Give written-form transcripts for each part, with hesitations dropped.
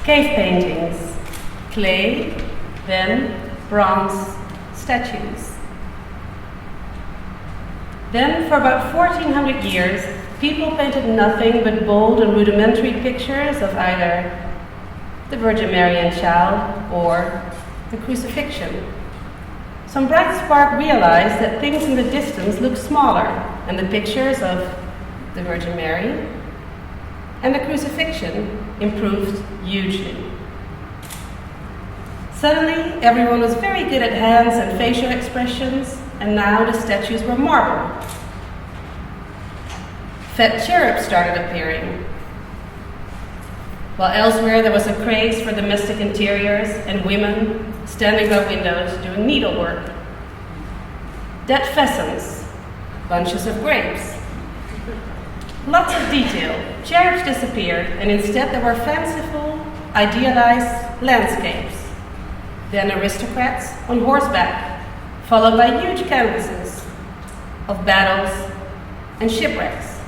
cave paintings, clay, then bronze statues. Then, for about 1400 years, people painted nothing but bold and rudimentary pictures of either the Virgin Mary and Child or the crucifixion. Some bright spark realized that things in the distance looked smaller, and the pictures of the Virgin Mary and the crucifixion improved hugely. Suddenly, everyone was very good at hands and facial expressions, and now the statues were marble. Fat cherubs started appearing, while elsewhere there was a craze for domestic interiors and women standing by windows doing needlework. Dead pheasants, bunches of grapes. Lots of detail. Cherubs disappeared, and instead there were fanciful, idealized landscapes. Then aristocrats on horseback, followed by huge canvases of battles and shipwrecks.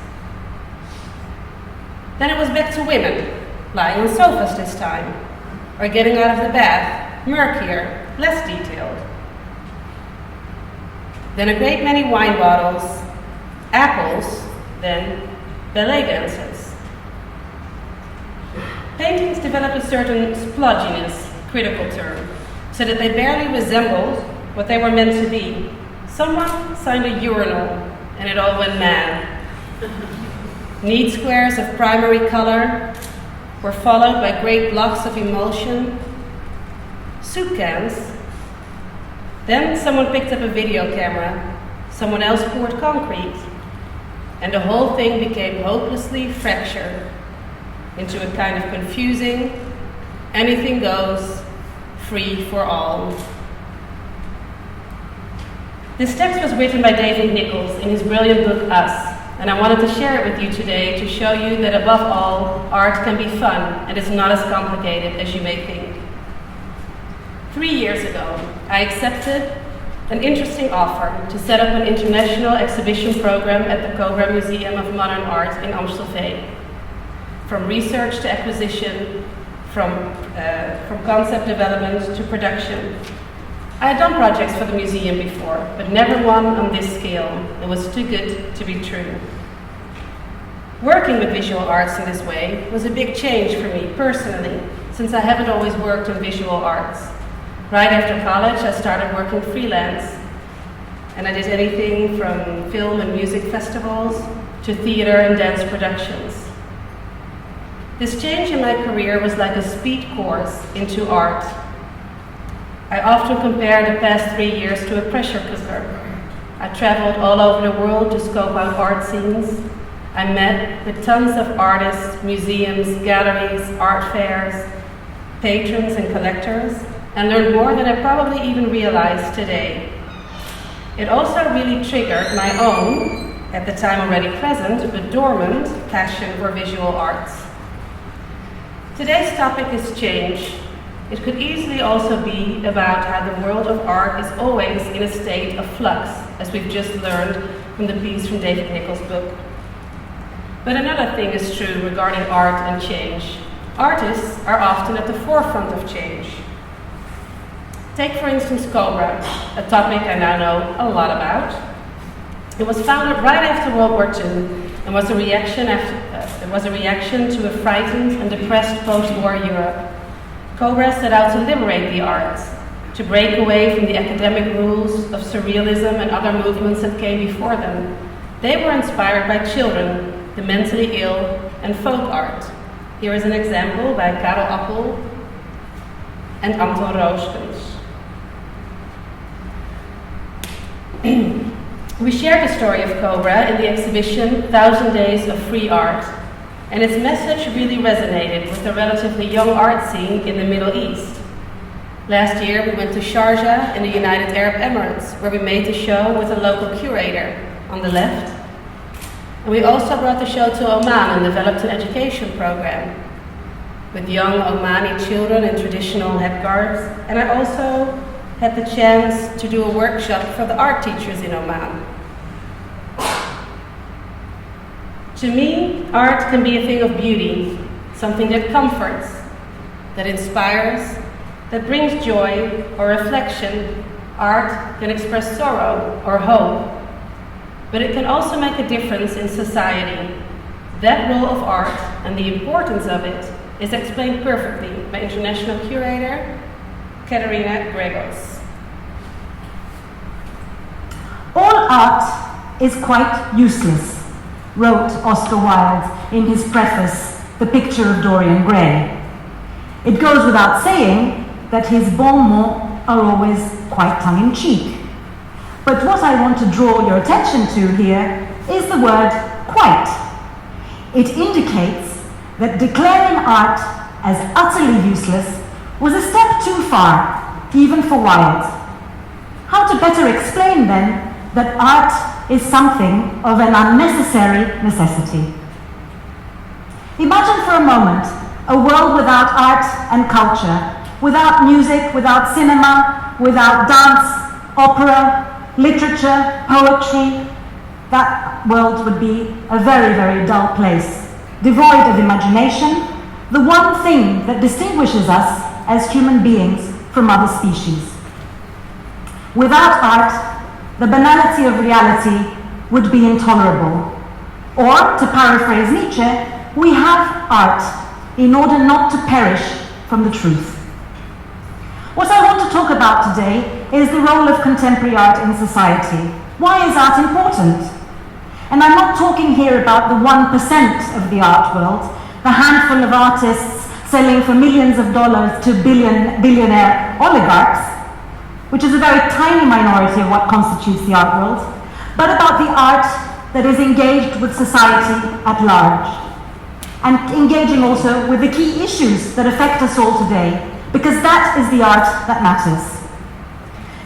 Then it was back to women, lying on sofas this time, or getting out of the bath, murkier, less detailed. Then a great many wine bottles, apples, then ballet dancers. Paintings developed a certain splodginess, critical term, so that they barely resembled what they were meant to be. Someone signed a urinal, and it all went mad. Neat squares of primary color were followed by great blocks of emulsion, soup cans. Then someone picked up a video camera, someone else poured concrete, and the whole thing became hopelessly fractured into a kind of confusing, anything goes, free for all. This text was written by David Nichols in his brilliant book, Us, and I wanted to share it with you today to show you that above all, art can be fun and is not as complicated as you may think. 3 years ago, I accepted an interesting offer to set up an international exhibition program at the Cobra Museum of Modern Art in Amsterdam. From research to acquisition, from concept development to production. I had done projects for the museum before, but never one on this scale. It was too good to be true. Working with visual arts in this way was a big change for me personally, since I haven't always worked in visual arts. Right after college, I started working freelance, and I did anything from film and music festivals to theater and dance productions. This change in my career was like a speed course into art. I often compare the past 3 years to a pressure cooker. I traveled all over the world to scope out art scenes. I met with tons of artists, museums, galleries, art fairs, patrons and collectors, and learned more than I probably even realized today. It also really triggered my own, at the time already present, but dormant, passion for visual arts. Today's topic is change. It could easily also be about how the world of art is always in a state of flux, as we've just learned from the piece from David Nichols' book. But another thing is true regarding art and change. Artists are often at the forefront of change. Take, for instance, Cobra, a topic I now know a lot about. It was founded right after World War II and was a reaction to a frightened and depressed post-war Europe. Cobra set out to liberate the arts, to break away from the academic rules of surrealism and other movements that came before them. They were inspired by children, the mentally ill, and folk art. Here is an example by Karel Appel and Anton Rooskens. We shared the story of Cobra in the exhibition 1,000 Days of Free Art, and its message really resonated with the relatively young art scene in the Middle East. Last year we went to Sharjah in the United Arab Emirates, where we made the show with a local curator on the left. And we also brought the show to Oman and developed an education program with young Omani children in traditional headguards, and I also had the chance to do a workshop for the art teachers in Oman. To me, art can be a thing of beauty, something that comforts, that inspires, that brings joy or reflection. Art can express sorrow or hope, but it can also make a difference in society. That role of art and the importance of it is explained perfectly by international curator Katerina Gregos. All art is quite useless, wrote Oscar Wilde in his preface, The Picture of Dorian Gray. It goes without saying that his bon mots are always quite tongue-in-cheek. But what I want to draw your attention to here is the word quite. It indicates that declaring art as utterly useless was a step too far, even for Wilde. How to better explain then that art is something of an unnecessary necessity? Imagine for a moment a world without art and culture, without music, without cinema, without dance, opera, literature, poetry. That world would be a very, very dull place, devoid of imagination, the one thing that distinguishes us as human beings from other species. Without art, the banality of reality would be intolerable. Or, to paraphrase Nietzsche, we have art in order not to perish from the truth. What I want to talk about today is the role of contemporary art in society. Why is art important? And I'm not talking here about the 1% of the art world, the handful of artists selling for millions of dollars to billionaire oligarchs, which is a very tiny minority of what constitutes the art world, but about the art that is engaged with society at large, and engaging also with the key issues that affect us all today, because that is the art that matters.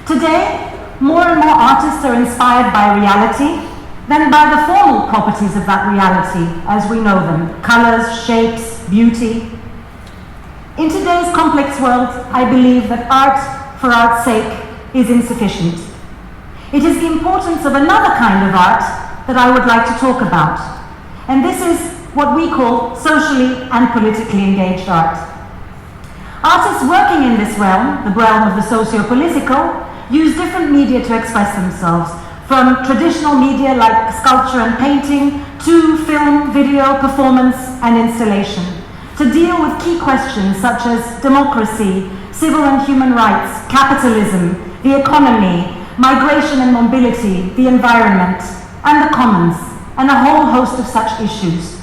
Today, more and more artists are inspired by reality than by the formal properties of that reality as we know them, colors, shapes, beauty. In today's complex world, I believe that art for art's sake is insufficient. It is the importance of another kind of art that I would like to talk about, and this is what we call socially and politically engaged art. Artists working in this realm, the realm of the socio-political, use different media to express themselves, from traditional media like sculpture and painting to film, video, performance and installation, to deal with key questions such as democracy, civil and human rights, capitalism, the economy, migration and mobility, the environment, and the commons, and a whole host of such issues.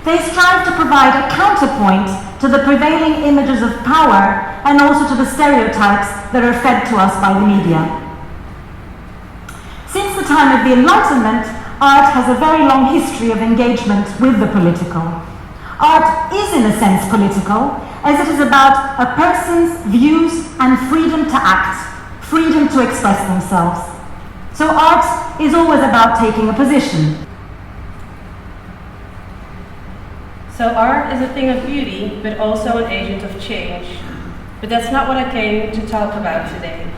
They strive to provide a counterpoint to the prevailing images of power and also to the stereotypes that are fed to us by the media. Since the time of the Enlightenment, art has a very long history of engagement with the political. Art is in a sense political, as it is about a person's views and freedom to act, freedom to express themselves. So art is always about taking a position. So art is a thing of beauty, but also an agent of change. But that's not what I came to talk about today.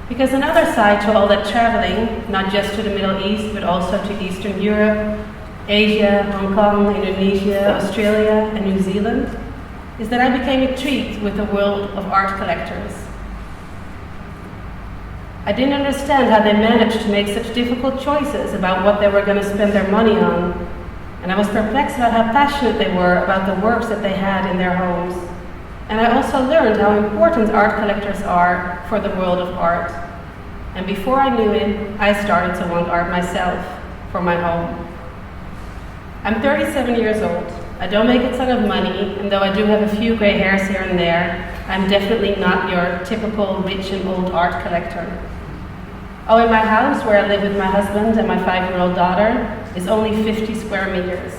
Because another side to all that traveling, not just to the Middle East, but also to Eastern Europe, Asia, Hong Kong, Indonesia, Australia, and New Zealand, is that I became intrigued with the world of art collectors. I didn't understand how they managed to make such difficult choices about what they were going to spend their money on, and I was perplexed about how passionate they were about the works that they had in their homes. And I also learned how important art collectors are for the world of art. And before I knew it, I started to want art myself for my home. I'm 37 years old. I don't make a ton of money, and though I do have a few gray hairs here and there, I'm definitely not your typical rich and old art collector. Oh, in my house, where I live with my husband and my 5-year-old daughter, is only 50 square meters.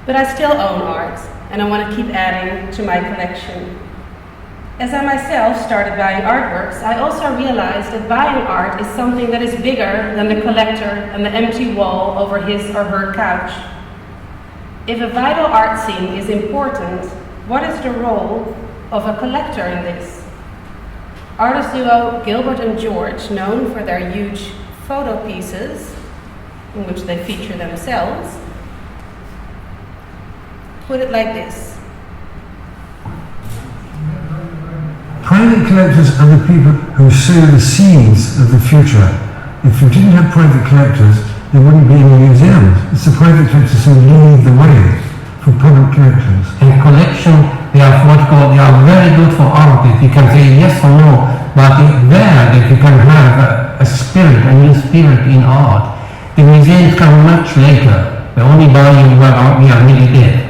But I still own art, and I want to keep adding to my collection. As I myself started buying artworks, I also realized that buying art is something that is bigger than the collector and the empty wall over his or her couch. If a vital art scene is important, what is the role of a collector in this? Artist duo Gilbert and George, known for their huge photo pieces, in which they feature themselves, put it like this: collectors are the people who sow the seeds of the future. If you didn't have private collectors, there wouldn't be any museums. It's the private collectors who lead the way for public collectors. In collection, they are they are very good for art if you can say yes or no, but if you can have a spirit, a new spirit in art. The museums come much later. They only buy you when we are really dead.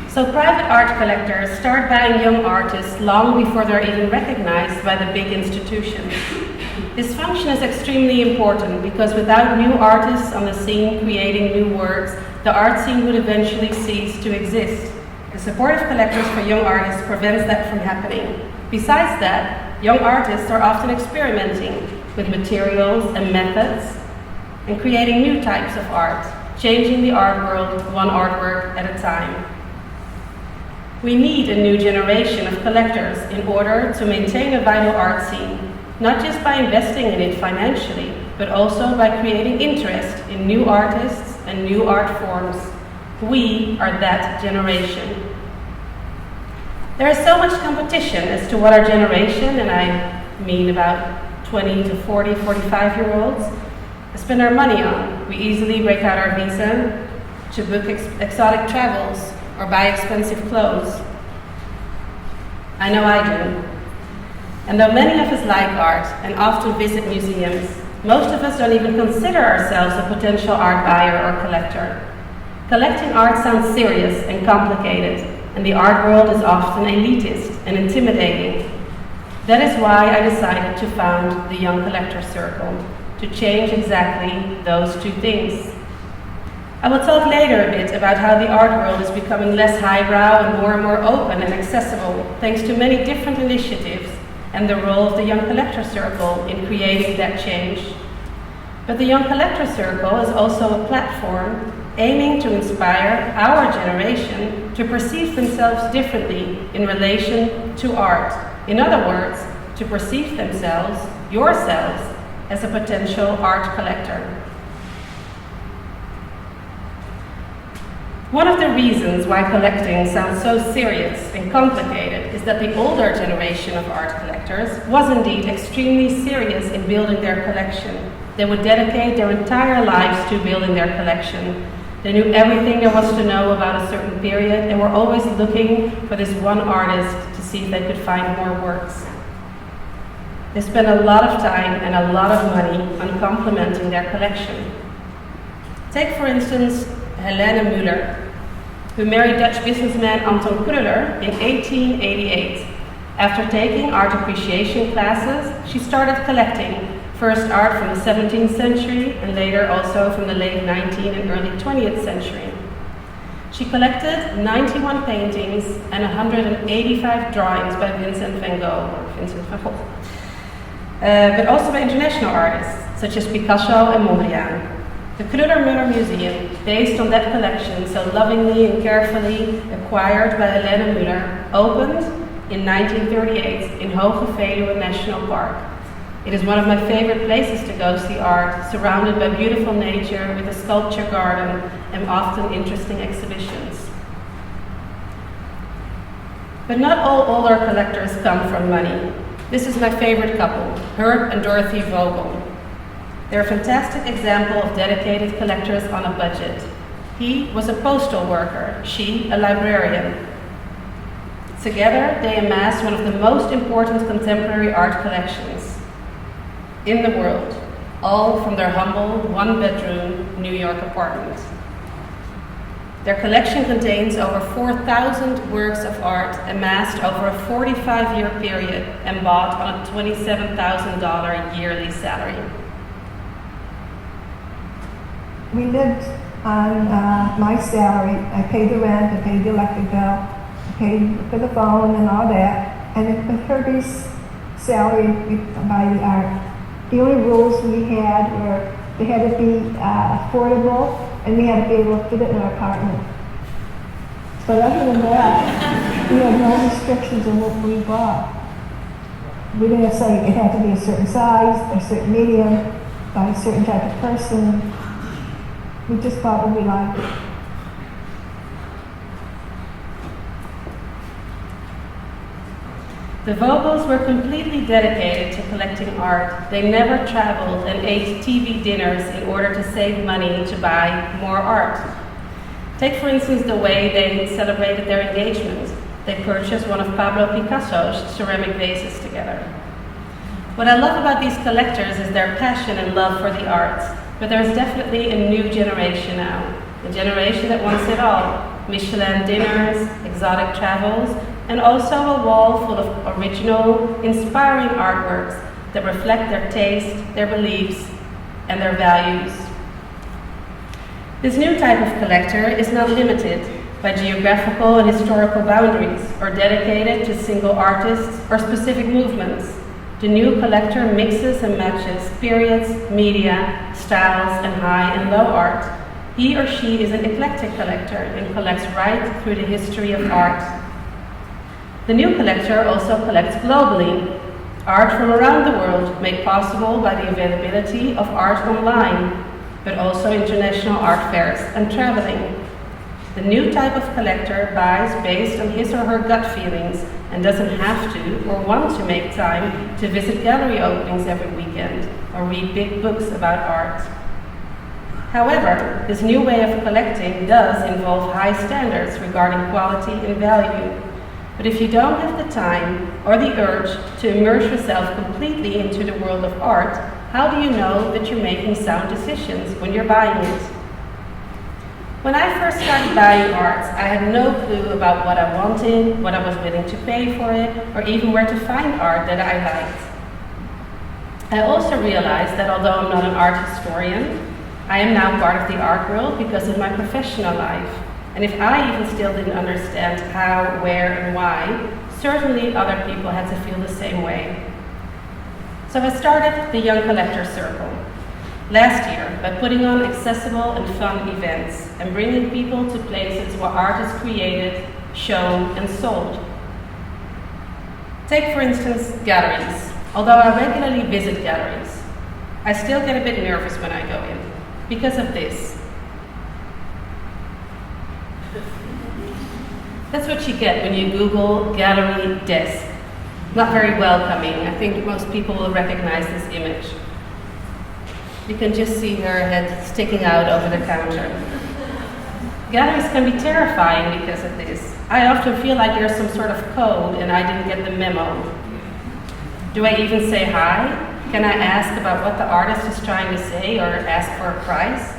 So private art collectors start buying young artists long before they're even recognized by the big institutions. This function is extremely important because without new artists on the scene creating new works, the art scene would eventually cease to exist. The support of collectors for young artists prevents that from happening. Besides that, young artists are often experimenting with materials and methods and creating new types of art, changing the art world one artwork at a time. We need a new generation of collectors in order to maintain a vital art scene, not just by investing in it financially, but also by creating interest in new artists and new art forms. We are that generation. There is so much competition as to what our generation, and I mean about 20 to 40, 45-year-olds, spend our money on. We easily break out our visa to book exotic travels or buy expensive clothes. I know I do. And though many of us like art and often visit museums, most of us don't even consider ourselves a potential art buyer or collector. Collecting art sounds serious and complicated, and the art world is often elitist and intimidating. That is why I decided to found the Young Collector Circle, to change exactly those two things. I will talk later a bit about how the art world is becoming less highbrow and more open and accessible thanks to many different initiatives and the role of the Young Collector Circle in creating that change. But the Young Collector Circle is also a platform aiming to inspire our generation to perceive themselves differently in relation to art. In other words, to perceive themselves, yourselves, as a potential art collector. One of the reasons why collecting sounds so serious and complicated is that the older generation of art collectors was indeed extremely serious in building their collection. They would dedicate their entire lives to building their collection. They knew everything there was to know about a certain period and were always looking for this one artist to see if they could find more works. They spent a lot of time and a lot of money on complementing their collection. Take, for instance, Helene Müller, who married Dutch businessman Anton Kruller in 1888. After taking art appreciation classes, she started collecting, first art from the 17th century and later also from the late 19th and early 20th century. She collected 91 paintings and 185 drawings by Vincent van Gogh, but also by international artists such as Picasso and Mondrian. The Kruller-Müller Museum, based on that collection so lovingly and carefully acquired by Helene Müller, opened in 1938 in Hoge Veluwe National Park. It is one of my favorite places to go see art, surrounded by beautiful nature with a sculpture garden and often interesting exhibitions. But not all older collectors come from money. This is my favorite couple, Herb and Dorothy Vogel. They're a fantastic example of dedicated collectors on a budget. He was a postal worker, she a librarian. Together, they amassed one of the most important contemporary art collections in the world, all from their humble one-bedroom New York apartment. Their collection contains over 4,000 works of art amassed over a 45-year period and bought on a $27,000 yearly salary. We lived on my salary. I paid the rent, I paid the electric bill, I paid for the phone and all that. And with Herbie's salary, we buy the art. The only rules we had were they had to be affordable and we had to be able to fit it in our apartment. But other than that, we had no restrictions on what we bought. We didn't say it had to be a certain size, a certain medium, by a certain type of person. We just bought what we liked. The Vogels were completely dedicated to collecting art. They never traveled and ate TV dinners in order to save money to buy more art. Take, for instance, the way they celebrated their engagement. They purchased one of Pablo Picasso's ceramic vases together. What I love about these collectors is their passion and love for the arts, but there's definitely a new generation now, a generation that wants it all. Michelin dinners, exotic travels, and also a wall full of original, inspiring artworks that reflect their taste, their beliefs, and their values. This new type of collector is not limited by geographical and historical boundaries or dedicated to single artists or specific movements. The new collector mixes and matches periods, media, styles, and high and low art. He or she is an eclectic collector and collects right through the history of art. The new collector also collects globally. Art from around the world made possible by the availability of art online, but also international art fairs and traveling. The new type of collector buys based on his or her gut feelings and doesn't have to or want to make time to visit gallery openings every weekend or read big books about art. However, this new way of collecting does involve high standards regarding quality and value. But if you don't have the time or the urge to immerse yourself completely into the world of art, how do you know that you're making sound decisions when you're buying it? When I first started buying art, I had no clue about what I wanted, what I was willing to pay for it, or even where to find art that I liked. I also realized that although I'm not an art historian, I am now part of the art world because of my professional life. And if I even still didn't understand how, where, and why, certainly other people had to feel the same way. So I started the Young Collector Circle last year by putting on accessible and fun events and bringing people to places where art is created, shown, and sold. Take, for instance, galleries. Although I regularly visit galleries, I still get a bit nervous when I go in because of this. That's what you get when you Google gallery desk. Not very welcoming. I think most people will recognize this image. You can just see her head sticking out over the counter. Galleries can be terrifying because of this. I often feel like there's some sort of code and I didn't get the memo. Do I even say hi? Can I ask about what the artist is trying to say or ask for a price?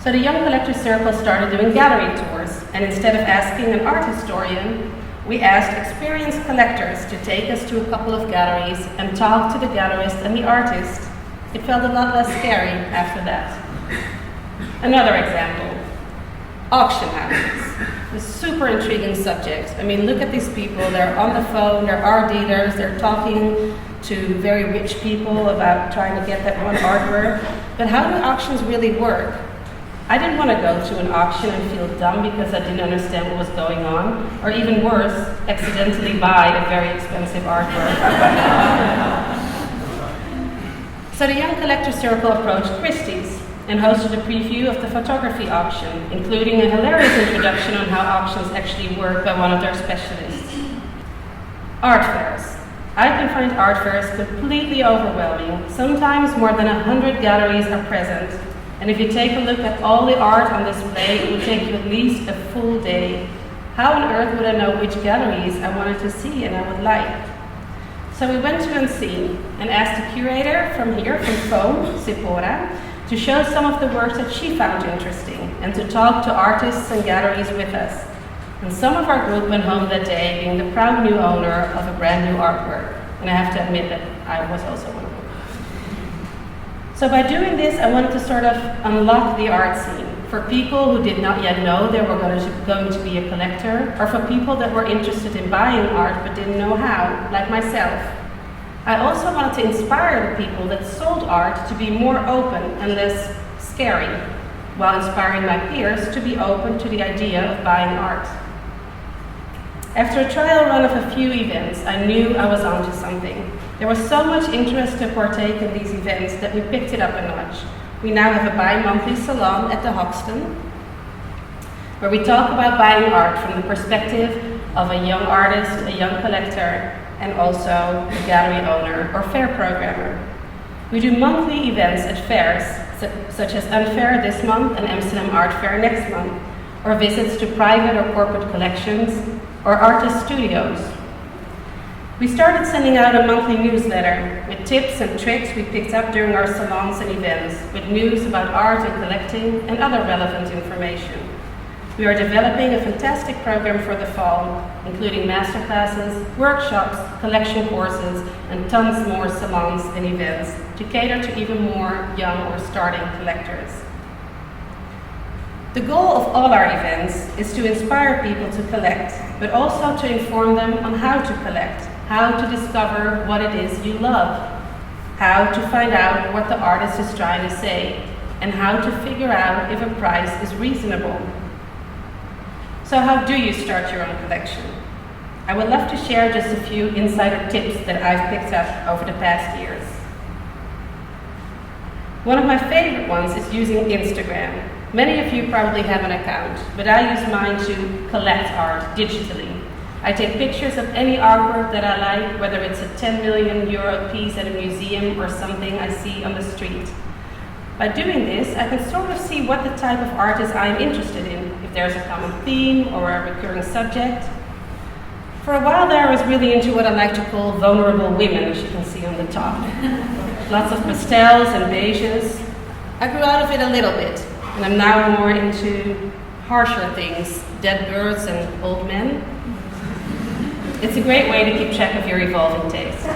So the Young Collector Circle started doing gallery tours, and instead of asking an art historian, we asked experienced collectors to take us to a couple of galleries and talk to the gallerist and the artist. It felt a lot less scary after that. Another example, auction houses. A super intriguing subject. I mean, look at these people. They're on the phone, they're art dealers, they're talking to very rich people about trying to get that one artwork. But how do auctions really work? I didn't want to go to an auction and feel dumb because I didn't understand what was going on, or even worse, accidentally buy a very expensive artwork. So the Young Collector Circle approached Christie's and hosted a preview of the photography auction, including a hilarious introduction on how auctions actually work by one of their specialists. Art fairs. I can find art fairs completely overwhelming. Sometimes more than 100 galleries are present. And if you take a look at all the art on display, it would take you at least a full day. How on earth would I know which galleries I wanted to see and I would like? So we went to Unseen and asked the curator from here, from FRAEM, Sipora, to show some of the works that she found interesting and to talk to artists and galleries with us. And some of our group went home that day being the proud new owner of a brand new artwork. And I have to admit that I was also one of them. So by doing this, I wanted to sort of unlock the art scene for people who did not yet know they were going to be a collector, or for people that were interested in buying art but didn't know how, like myself. I also wanted to inspire the people that sold art to be more open and less scary, while inspiring my peers to be open to the idea of buying art. After a trial run of a few events, I knew I was onto something. There was so much interest to partake in these events that we picked it up a notch. We now have a bi-monthly salon at the Hoxton, where we talk about buying art from the perspective of a young artist, a young collector, and also a gallery owner or fair programmer. We do monthly events at fairs, such as Unfair this month and Amsterdam Art Fair next month, or visits to private or corporate collections, or artist studios. We started sending out a monthly newsletter with tips and tricks we picked up during our salons and events, with news about art and collecting and other relevant information. We are developing a fantastic program for the fall, including masterclasses, workshops, collection courses, and tons more salons and events to cater to even more young or starting collectors. The goal of all our events is to inspire people to collect, but also to inform them on how to collect, how to discover what it is you love, how to find out what the artist is trying to say, and how to figure out if a price is reasonable. So how do you start your own collection? I would love to share just a few insider tips that I've picked up over the past years. One of my favorite ones is using Instagram. Many of you probably have an account, but I use mine to collect art digitally. I take pictures of any artwork that I like, whether it's a 10 million euro piece at a museum or something I see on the street. By doing this, I can sort of see what the type of artist I'm interested in, if there's a common theme or a recurring subject. For a while there, I was really into what I like to call vulnerable women, as you can see on the top. Lots of pastels and beiges. I grew out of it a little bit, and I'm now more into harsher things, dead birds and old men. It's a great way to keep track of your evolving taste.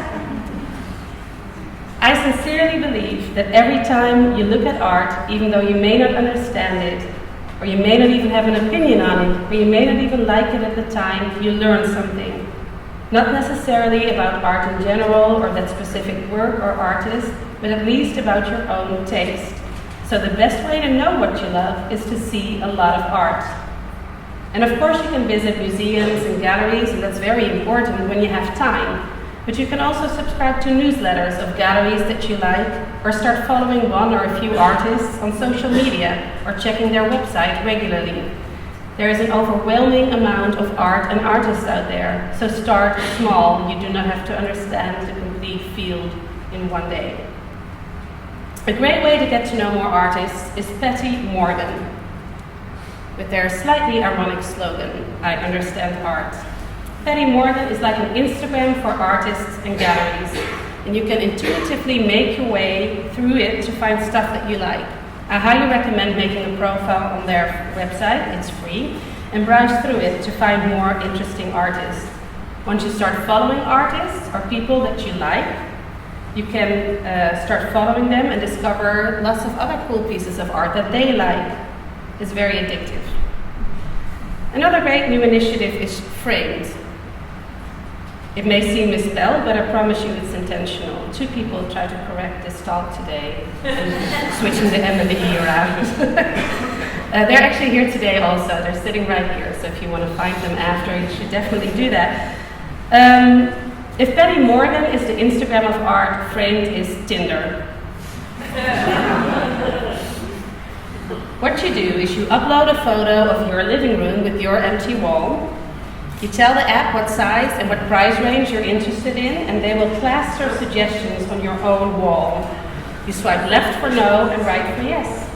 I sincerely believe that every time you look at art, even though you may not understand it, or you may not even have an opinion on it, or you may not even like it at the time, you learn something. Not necessarily about art in general, or that specific work or artist, but at least about your own taste. So the best way to know what you love is to see a lot of art. And of course you can visit museums and galleries, and that's very important when you have time. But you can also subscribe to newsletters of galleries that you like, or start following one or a few artists on social media, or checking their website regularly. There is an overwhelming amount of art and artists out there, so start small. You do not have to understand the complete field in one day. A great way to get to know more artists is Patty Morgan, with their slightly ironic slogan, I understand art. Patty Morgan is like an Instagram for artists and galleries, and you can intuitively make your way through it to find stuff that you like. I highly recommend making a profile on their website, it's free, and browse through it to find more interesting artists. Once you start following artists or people that you like, you can start following them and discover lots of other cool pieces of art that they like. It's very addictive. Another great new initiative is FRAEM. It may seem misspelled, but I promise you it's intentional. 2 people tried to correct this talk today, switching the M and the E around. They're actually here today also. They're sitting right here, so if you want to find them after, you should definitely do that. If Patty Morgan is the Instagram of art, FRAEM is Tinder. What you do is you upload a photo of your living room with your empty wall. You tell the app what size and what price range you're interested in, and they will plaster suggestions on your own wall. You swipe left for no and right for yes.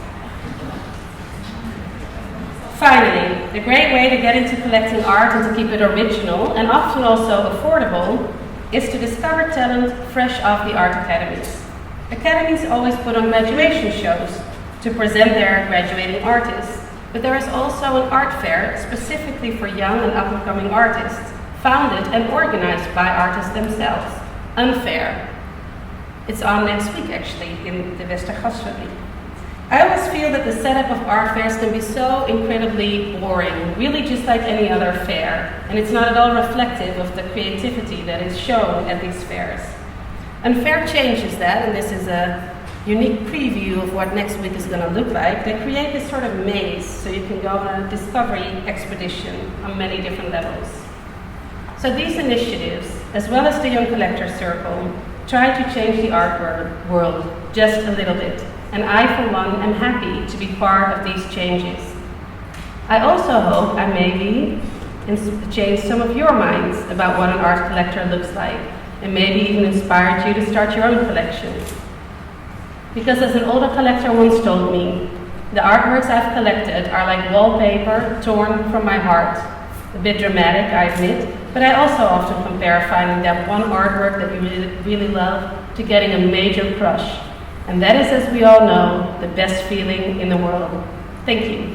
Finally, a great way to get into collecting art and to keep it original, and often also affordable, is to discover talent fresh off the art academies. Academies always put on graduation shows to present their graduating artists. But there is also an art fair specifically for young and up-and-coming artists, founded and organized by artists themselves, Unfair. It's on next week, actually, in the Westergasfabriek. I always feel that the setup of art fairs can be so incredibly boring, really just like any other fair, and it's not at all reflective of the creativity that is shown at these fairs. Unfair changes that, and this is a unique preview of what next week is going to look like. They create this sort of maze so you can go on a discovery expedition on many different levels. So these initiatives, as well as the Young Collector Circle, try to change the art world just a little bit and I, for one, am happy to be part of these changes. I also hope I maybe change some of your minds about what an art collector looks like, and maybe even inspired you to start your own collection. Because as an older collector once told me, the artworks I've collected are like wallpaper torn from my heart. A bit dramatic, I admit, but I also often compare finding that one artwork that you really love to getting a major crush. And that is, as we all know, the best feeling in the world. Thank you.